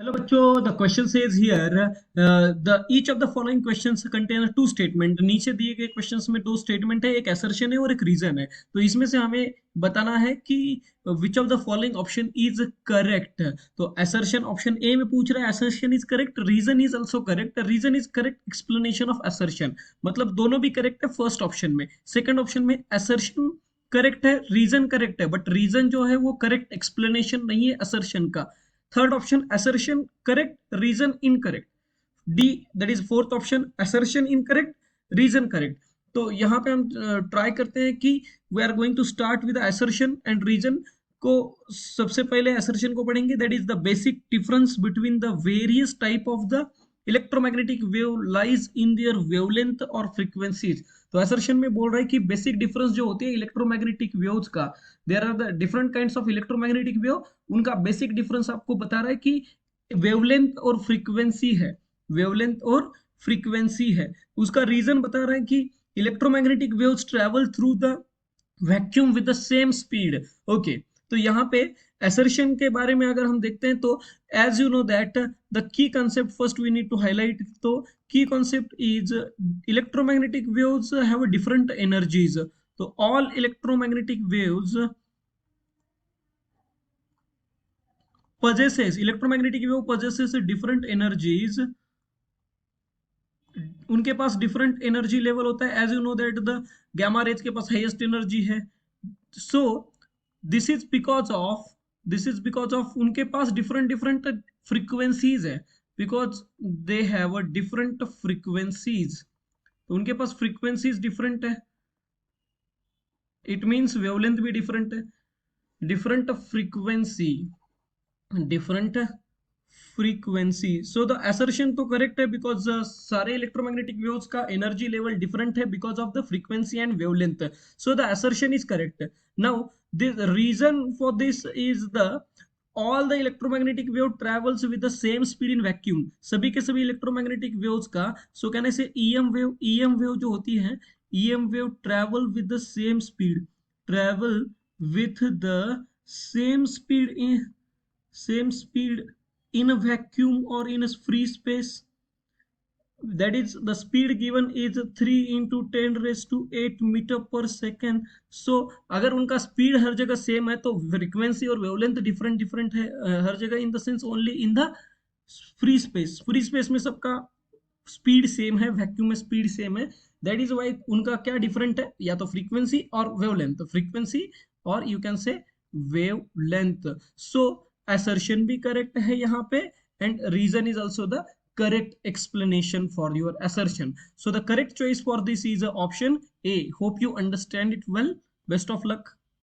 Hello, बच्चों. The question says here, the each of the following questions contain two statement. नीचे दिए गए questions में दो statement है, एक assertion है और एक reason है. तो इसमें से हमें बताना है कि which of the following option is correct. तो assertion option A में पूछ रहा है, assertion is correct, reason is also correct, reason is correct explanation of assertion. मतलब दोनों भी correct है first option में. Second option में assertion करेक्ट है, रीजन करेक्ट है, बट रीजन जो है वो करेक्ट एक्सप्लेनेशन नहीं है असर्शन का. Third option assertion correct, reason incorrect. D, that is fourth option, assertion incorrect, reason correct. तो यहाँ पे हम ट्राई करते हैं कि we are going to start with assertion and reason को. सबसे पहले असर्शन को पढ़ेंगे. That is the basic difference between the various type of the electromagnetic wave lies in their wavelength और फ्रीक्वेंसीज. तो असर्शन में बोल रहा है कि बेसिक डिफरेंस जो होती है इलेक्ट्रोमैग्नेटिक वेव्स का, there are the different kinds of electromagnetic wave. उनका बेसिक डिफरेंस आपको बता रहा है कि वेवलेंथ और फ्रीक्वेंसी है, वेवलेंथ और फ्रीक्वेंसी है. उसका रीजन बता रहा है कि electromagnetic waves travel through the vacuum with the same speed. Okay, तो यहाँ पे assertion के बारे में अगर हम देखते हैं तो as you know that the key concept first we need to highlight. तो key concept is electromagnetic waves have different energies. तो all electromagnetic waves electromagnetic wave possesses different energies. उनके पास डिफरेंट एनर्जी लेवल होता है. As you know that the gamma rays के पास highest energy है. So this is because of उनके पास डिफरेंट डिफरेंट फ्रीक्वेंसीज है, because they have a different frequencies. तो उनके पास फ्रीक्वेंसीज डिफरेंट है, इट मीन्स वेवलेंथ भी डिफरेंट है. Different frequency. So the assertion तो करेक्ट है बिकॉज सारे इलेक्ट्रोमैग्नेटिक वेव्स का एनर्जी लेवल डिफरेंट है because of the frequency and wavelength. So the assertion is correct. Now the reason for this is the all the electromagnetic wave travels with the same speed in vacuum. सभी के सभी electromagnetic waves का, सो कहने से EM wave जो होती है, EM wave travel with the same speed, travel with the same speed in a vacuum or in a free space. That is the speed given is 3 into 10 raised to 8 metre पर second. सो अगर उनका speed हर जगह same है तो frequency और wavelength different है हर जगह, in the sense only in the free space में सबका स्पीड सेम है, वैक्यूम में स्पीड सेम है. दैट इज वाई उनका क्या डिफरेंट है, या तो फ्रीक्वेंसी और वेवलेंथ, फ्रीक्वेंसी और you can say wavelength. So assertion भी करेक्ट है यहाँ पे, and reason is also the correct explanation for your assertion. So the correct choice for this is option A. Hope you understand it well. Best of luck.